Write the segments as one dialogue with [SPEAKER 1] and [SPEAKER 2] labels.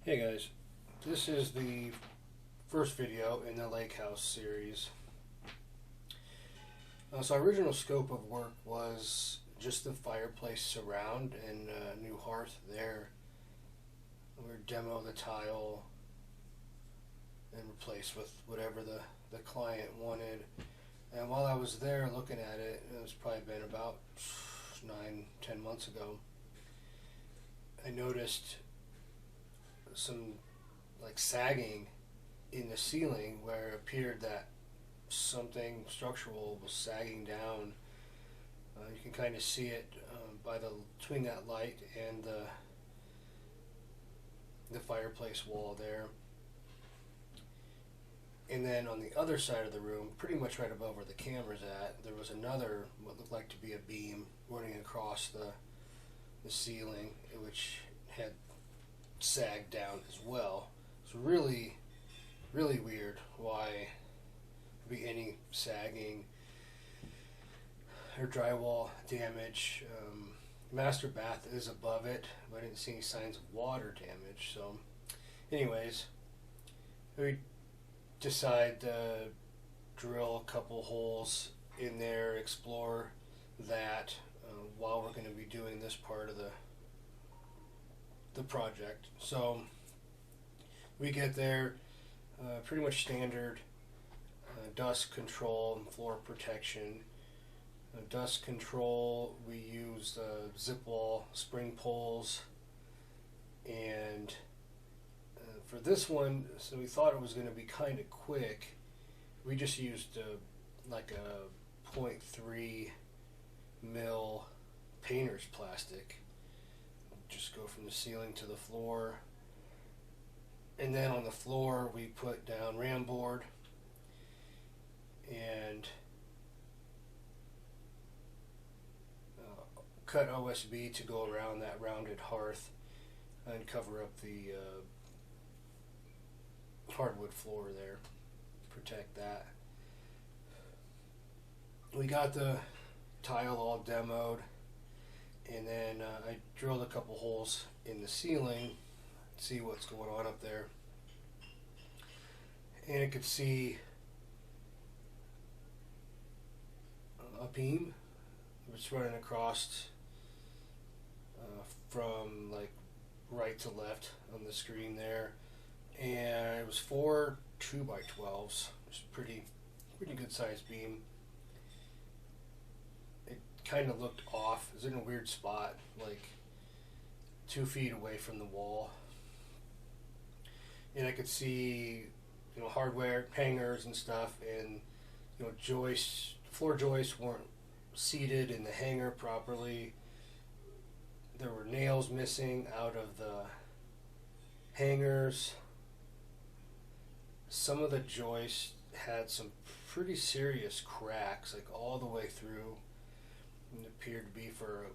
[SPEAKER 1] Hey guys, this is the first video in the Lakehouse series. So our original scope of work was just the fireplace surround and new hearth there. We would demo the tile and replace with whatever the client wanted. And while I was there looking at it, it was probably been about 9-10 months ago, I noticed some like sagging in the ceiling where it appeared that something structural was sagging down. You can kind of see it by between that light and the fireplace wall there. And then on the other side of the room, pretty much right above where the camera's at, there was another what looked like to be a beam running across the ceiling, which had sagged down as well. It's really weird why there be any sagging or drywall damage. Master bath is above it, but I didn't see any signs of water damage. So anyways, we decide to drill a couple holes in there, explore that while we're going to be doing this part of the project. So we get there, pretty much standard dust control and floor protection. Dust control, we use zip wall spring poles, and for this one, so we thought it was going to be kind of quick. We just used like a 0.3 mil painter's plastic. Just go from the ceiling to the floor, and then on the floor we put down ram board and cut OSB to go around that rounded hearth and cover up the hardwood floor there, protect that. We got the tile all demoed, and then I drilled a couple holes in the ceiling to see what's going on up there. And I could see a beam was running across from like right to left on the screen there. And it was 4 2x12s, which is pretty good sized beam. Kind of looked off. It was in a weird spot, like 2 feet away from the wall, and I could see, hardware hangers and stuff, and floor joists weren't seated in the hanger properly. There were nails missing out of the hangers. Some of the joists had some pretty serious cracks, like all the way through. It appeared to be for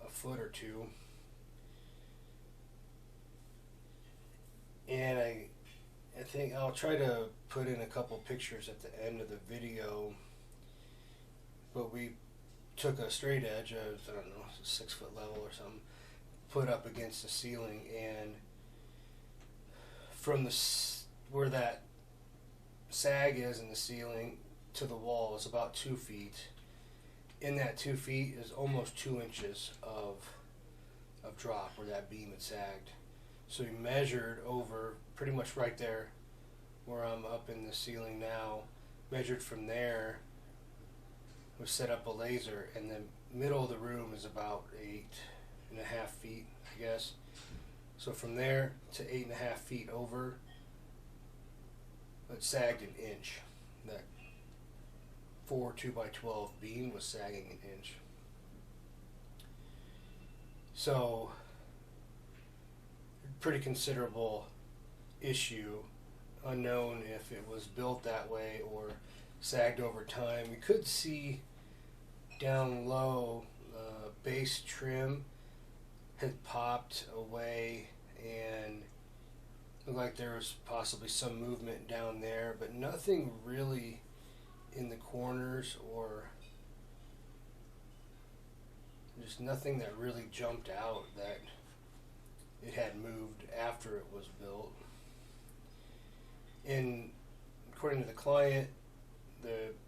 [SPEAKER 1] a foot or two. And I think I'll try to put in a couple pictures at the end of the video, but we took a straight edge of, I don't know, 6 foot level or something, put up against the ceiling, and from where that sag is in the ceiling to the wall is about 2 feet. In that 2 feet is almost 2 inches of drop where that beam had sagged. So we measured over pretty much right there where I'm up in the ceiling now, measured from there, we set up a laser, and the middle of the room is about 8.5 feet, I guess. So from there to 8.5 feet over, it sagged an inch. That 4 2x12 beam was sagging an inch. So, pretty considerable issue. Unknown if it was built that way or sagged over time. We could see down low, base trim had popped away, and looked like there was possibly some movement down there, but nothing really in the corners, or just nothing that really jumped out that it had moved after it was built. And according to the client,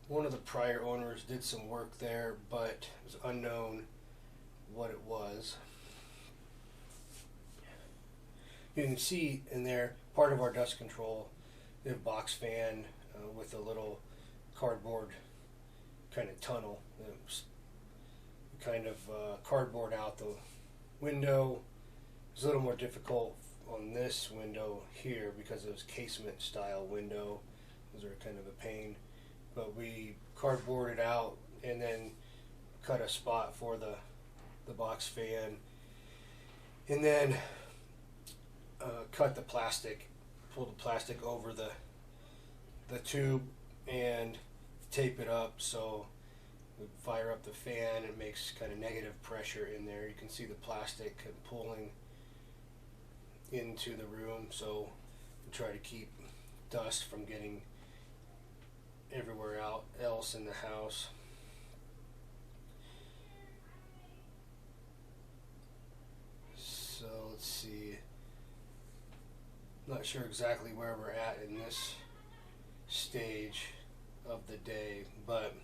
[SPEAKER 1] one of the prior owners did some work there, but it was unknown what it was. You can see in there part of our dust control, the box fan with a little cardboard kind of tunnel. It was kind of cardboard out the window. It was a little more difficult on this window here because it was casement style window. Those are kind of a pain. But we cardboarded out and then cut a spot for the box fan, and then cut the plastic, pulled the plastic over the tube and tape it up so we fire up the fan. It makes kind of negative pressure in there. You can see the plastic pulling into the room, so we try to keep dust from getting everywhere else in the house. So let's see. Not sure exactly where we're at in this stage of the day, but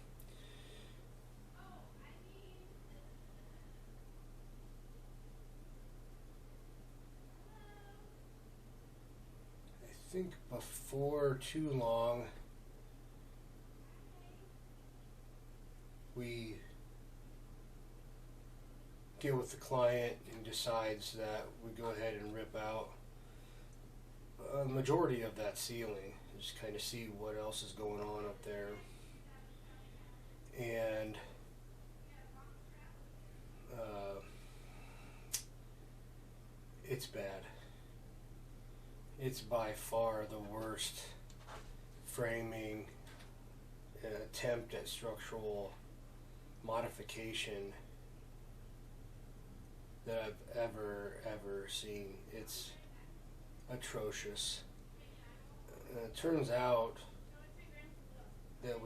[SPEAKER 1] I think before too long we get with the client and decides that we go ahead and rip out a majority of that ceiling, just kind of see what else is going on up there. And it's bad. It's by far the worst framing attempt at structural modification that I've ever seen. It's atrocious. It turns out that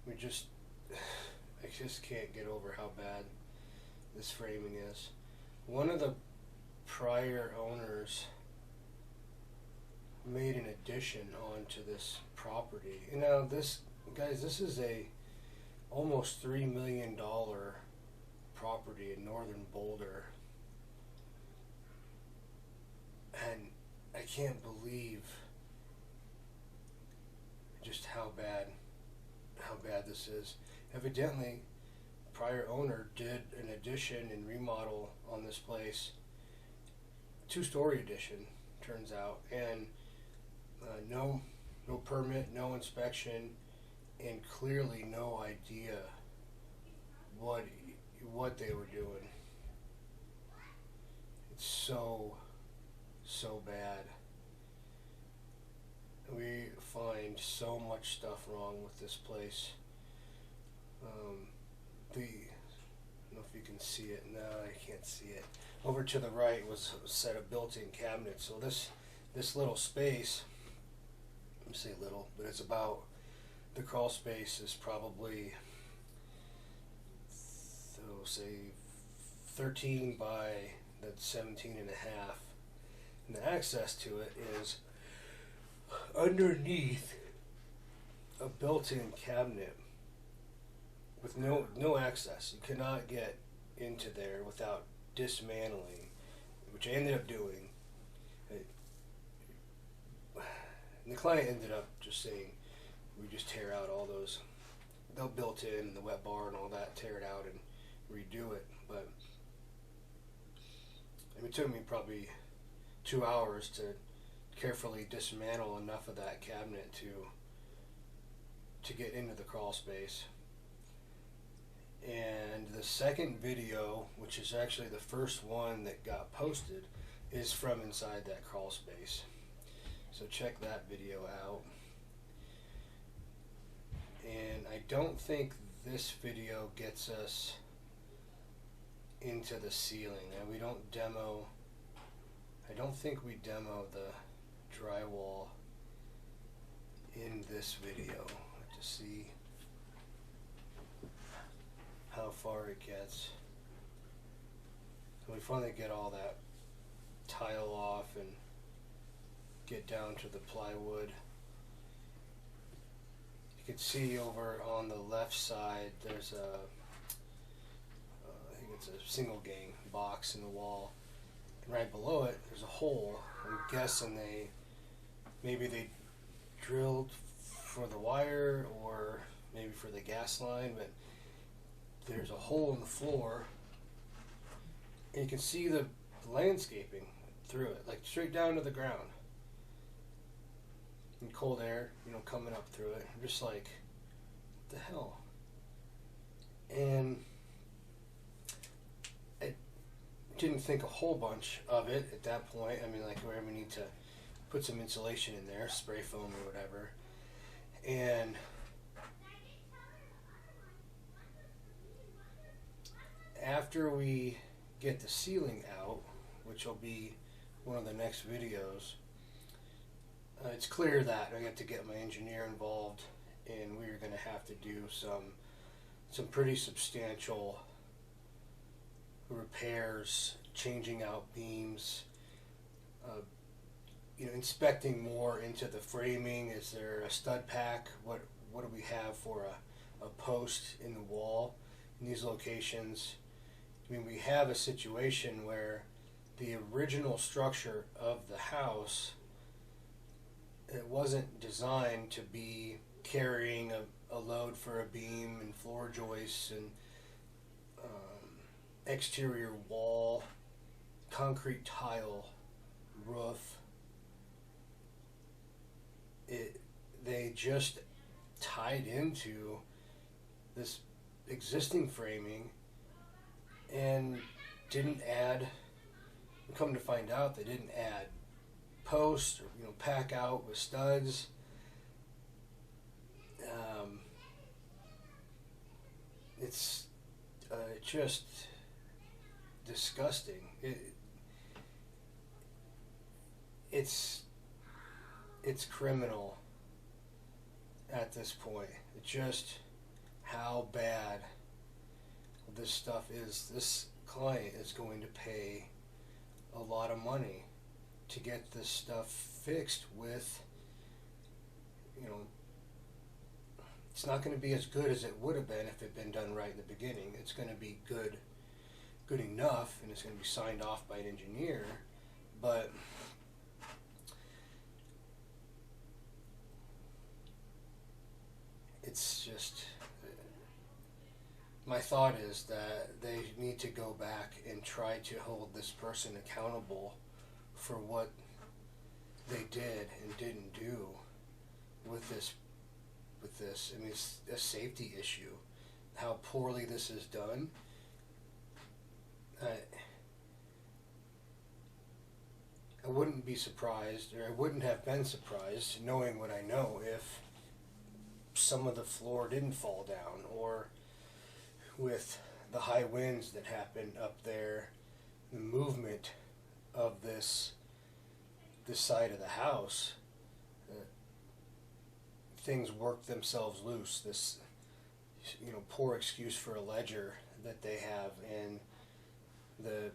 [SPEAKER 1] I just can't get over how bad this framing is. One of the prior owners made an addition onto this property. And now this is a almost $3 million property in northern Boulder. And I can't believe just how bad this is. Evidently, prior owner did an addition and remodel on this place, 2-story addition, turns out, and no permit, no inspection, and clearly no idea what they were doing. It's so bad. We find so much stuff wrong with this place. I don't know if you can see it. No, I can't see it. Over to the right was a set of built-in cabinets. So this little space, let me say little, but it's about, the crawl space is probably, so say 13 by that's 17 and a half. And the access to it is underneath a built-in cabinet with no access. You cannot get into there without dismantling, which I ended up doing. And the client ended up just saying, we just tear out all those, they'll built in the wet bar and all that, tear it out and redo it. But it took me probably 2 hours to carefully dismantle enough of that cabinet to get into the crawl space. And the second video, which is actually the first one that got posted, is from inside that crawl space. So check that video out. And I don't think this video gets us into the ceiling. And we don't demo, I don't think we demo the drywall in this video to see how far it gets. So we finally get all that tile off and get down to the plywood. You can see over on the left side there's a I think it's a single gang box in the wall, and right below it there's a hole. I'm guessing maybe they drilled for the wire or maybe for the gas line, but there's a hole in the floor and you can see the landscaping through it, like straight down to the ground, and cold air, you know, coming up through it. I'm just like, what the hell? And I didn't think a whole bunch of it at that point. I mean, like, we need to put some insulation in there, spray foam or whatever. And after we get the ceiling out, which will be one of the next videos, it's clear that I got to get my engineer involved, and we're going to have to do some pretty substantial repairs, changing out beams, you know, inspecting more into the framing. Is there a stud pack? What do we have for a post in the wall in these locations? I mean, we have a situation where the original structure of the house, it wasn't designed to be carrying a load for a beam and floor joists and exterior wall, concrete tile, roof. They just tied into this existing framing and didn't add, come to find out they didn't add posts or, you know, pack out with studs. It's just disgusting. It's criminal at this point. It's just how bad this stuff is. This client is going to pay a lot of money to get this stuff fixed with, you know, it's not going to be as good as it would have been if it had been done right in the beginning. It's going to be good enough, and it's going to be signed off by an engineer, but it's just, my thought is that they need to go back and try to hold this person accountable for what they did and didn't do with this. I mean, it's a safety issue. How poorly this is done. I wouldn't be surprised, or I wouldn't have been surprised, knowing what I know, if some of the floor didn't fall down, or with the high winds that happened up there, the movement of this side of the house, things worked themselves loose. This, you know, poor excuse for a ledger that they have, and the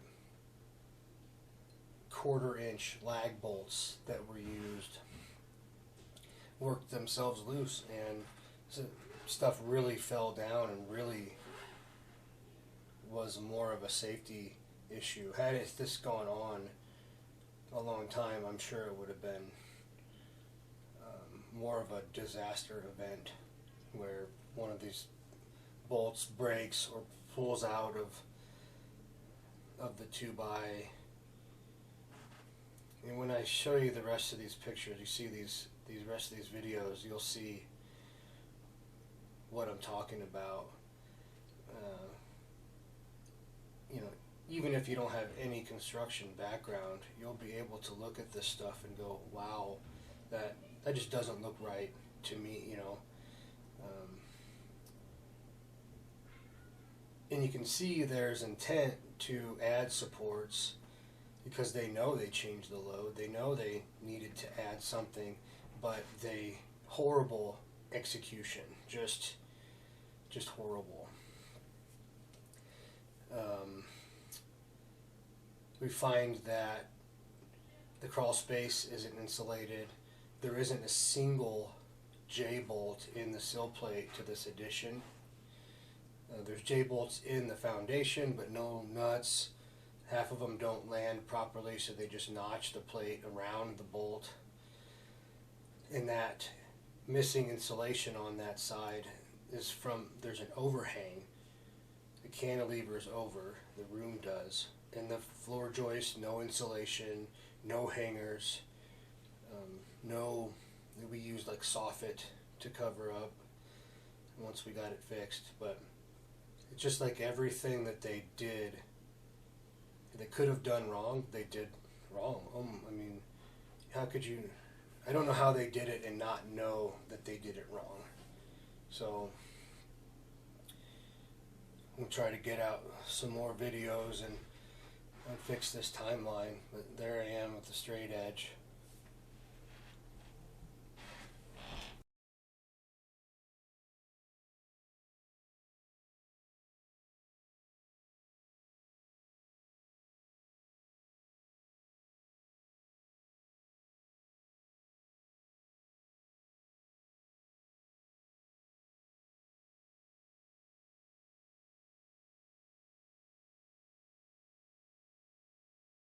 [SPEAKER 1] 1/4-inch lag bolts that were used worked themselves loose, and so stuff really fell down and really was more of a safety issue. Had this gone on a long time, I'm sure it would have been more of a disaster event, where one of these bolts breaks or pulls out of the 2x. And when I show you the rest of these pictures, you see these rest of these videos, you'll see what I'm talking about. You know, even if you don't have any construction background, you'll be able to look at this stuff and go, wow, that just doesn't look right to me, you know. And you can see there's intent to add supports because they know they changed the load. They know they needed to add something, but horrible execution, just horrible. We find that The crawl space isn't insulated. There isn't a single J-bolt in the sill plate to this addition. There's J-bolts in the foundation, but no nuts. Half of them don't land properly, so they just notch the plate around the bolt. And that missing insulation on that side is from, there's an overhang. The cantilever is over, the room does. And the floor joist, no insulation, no hangers, we used like soffit to cover up once we got it fixed. But it's just like everything that they did, they could have done wrong, they did wrong. I mean, how could you, I don't know how they did it and not know that they did it wrong. So we'll try to get out some more videos and fix this timeline. But there I am with the straight edge.